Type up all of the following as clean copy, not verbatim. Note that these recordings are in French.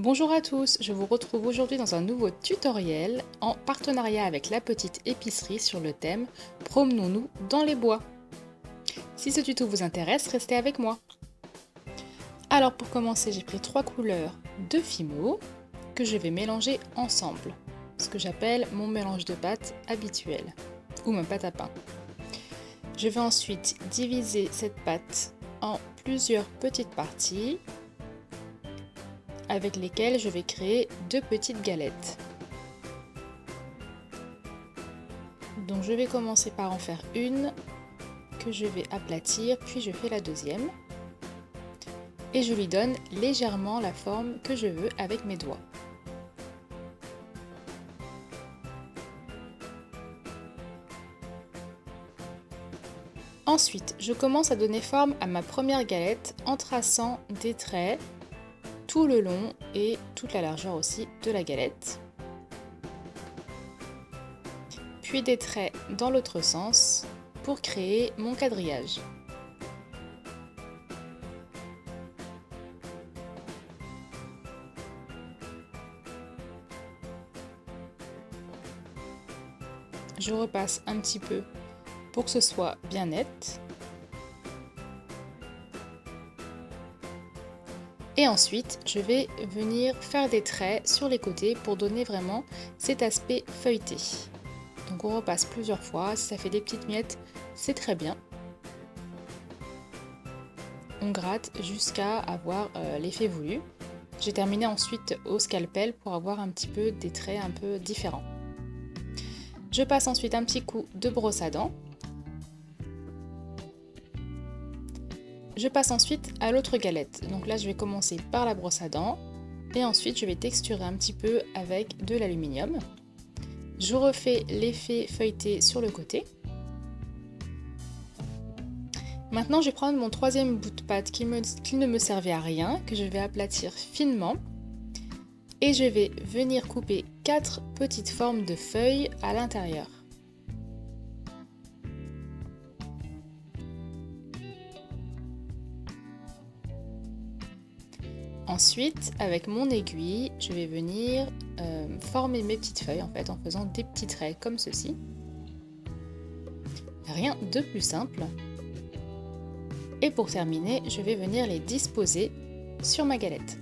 Bonjour à tous, je vous retrouve aujourd'hui dans un nouveau tutoriel en partenariat avec La Petite Épicerie sur le thème « Promenons-nous dans les bois ». Si ce tuto vous intéresse, restez avec moi. Alors pour commencer, j'ai pris 3 couleurs de Fimo que je vais mélanger ensemble, ce que j'appelle mon mélange de pâte habituel, ou ma pâte à pain. Je vais ensuite diviser cette pâte en plusieurs petites parties avec lesquelles je vais créer 2 petites galettes. Donc je vais commencer par en faire une que je vais aplatir, puis je fais la deuxième. Et je lui donne légèrement la forme que je veux avec mes doigts. Ensuite, je commence à donner forme à ma première galette en traçant des traits tout le long et toute la largeur aussi de la galette. Puis des traits dans l'autre sens pour créer mon quadrillage. Je repasse un petit peu pour que ce soit bien net. Et ensuite, je vais venir faire des traits sur les côtés pour donner vraiment cet aspect feuilleté. Donc on repasse plusieurs fois, si ça fait des petites miettes, c'est très bien. On gratte jusqu'à avoir l'effet voulu. J'ai terminé ensuite au scalpel pour avoir un petit peu des traits un peu différents. Je passe ensuite un petit coup de brosse à dents. Je passe ensuite à l'autre galette. Donc là, je vais commencer par la brosse à dents et ensuite je vais texturer un petit peu avec de l'aluminium. Je refais l'effet feuilleté sur le côté. Maintenant, je vais prendre mon troisième bout de pâte qui ne me servait à rien, que je vais aplatir finement. Et je vais venir couper 4 petites formes de feuilles à l'intérieur. Ensuite, avec mon aiguille, je vais venir former mes petites feuilles en faisant des petits traits comme ceci. Rien de plus simple. Et pour terminer, je vais venir les disposer sur ma galette.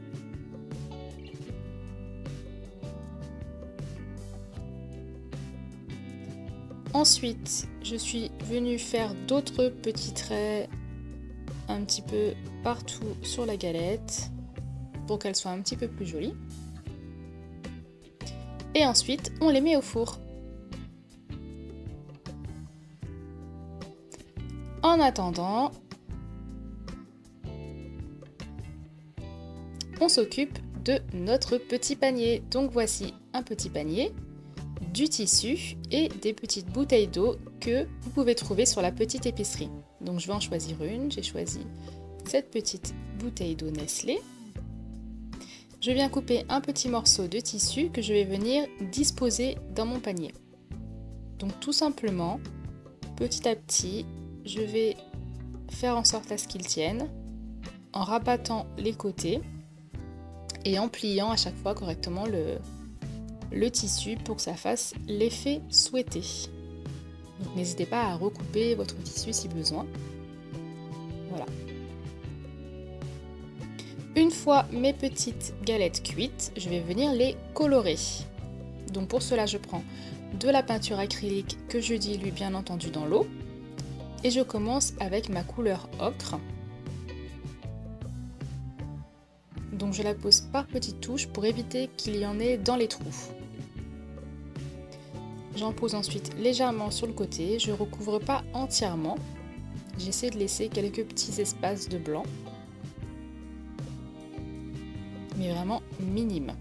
Ensuite, je suis venue faire d'autres petits traits un petit peu partout sur la galette pour qu'elle soit un petit peu plus jolie. Et ensuite, on les met au four. En attendant, on s'occupe de notre petit panier. Donc voici un petit panier, du tissu et des petites bouteilles d'eau que vous pouvez trouver sur la petite épicerie. Donc je vais en choisir une, j'ai choisi cette petite bouteille d'eau Nestlé. Je viens couper un petit morceau de tissu que je vais venir disposer dans mon panier. Donc tout simplement, petit à petit, je vais faire en sorte à ce qu'il tienne en rabattant les côtés et en pliant à chaque fois correctement le tissu pour que ça fasse l'effet souhaité. Donc n'hésitez pas à recouper votre tissu si besoin. Voilà. Une fois mes petites galettes cuites, je vais venir les colorer. Donc pour cela, je prends de la peinture acrylique que je dilue bien entendu dans l'eau. Et je commence avec ma couleur ocre. Donc je la pose par petites touches pour éviter qu'il y en ait dans les trous. J'en pose ensuite légèrement sur le côté, je ne recouvre pas entièrement. J'essaie de laisser quelques petits espaces de blanc, mais vraiment minimes.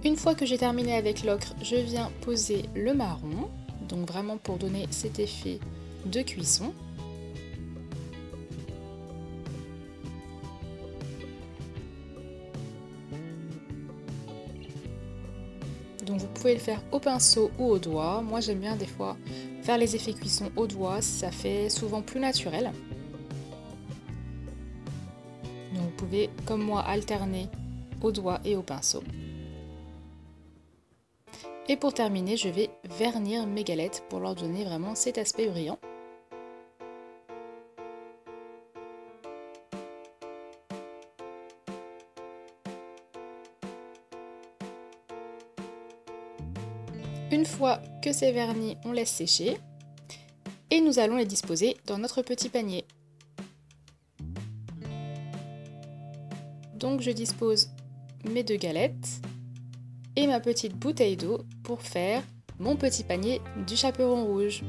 Une fois que j'ai terminé avec l'ocre, je viens poser le marron, donc vraiment pour donner cet effet de cuisson. Donc vous pouvez le faire au pinceau ou au doigt. Moi j'aime bien des fois faire les effets cuisson au doigt, ça fait souvent plus naturel. Donc pouvez, comme moi, alterner au doigt et au pinceau. Et pour terminer, je vais vernir mes galettes pour leur donner vraiment cet aspect brillant. Une fois que c'est verni, on laisse sécher et nous allons les disposer dans notre petit panier. Donc je dispose mes 2 galettes et ma petite bouteille d'eau pour faire mon petit panier du chaperon rouge.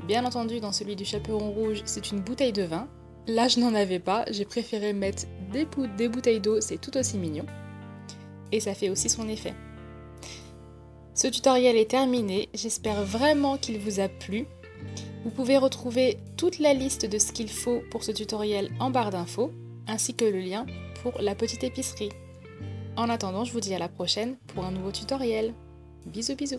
Bien entendu, dans celui du chaperon rouge, c'est une bouteille de vin. Là, je n'en avais pas, j'ai préféré mettre des bouteilles d'eau, c'est tout aussi mignon. Et ça fait aussi son effet. Ce tutoriel est terminé, j'espère vraiment qu'il vous a plu. Vous pouvez retrouver toute la liste de ce qu'il faut pour ce tutoriel en barre d'infos, ainsi que le lien pour la petite épicerie. En attendant, je vous dis à la prochaine pour un nouveau tutoriel. Bisous bisous.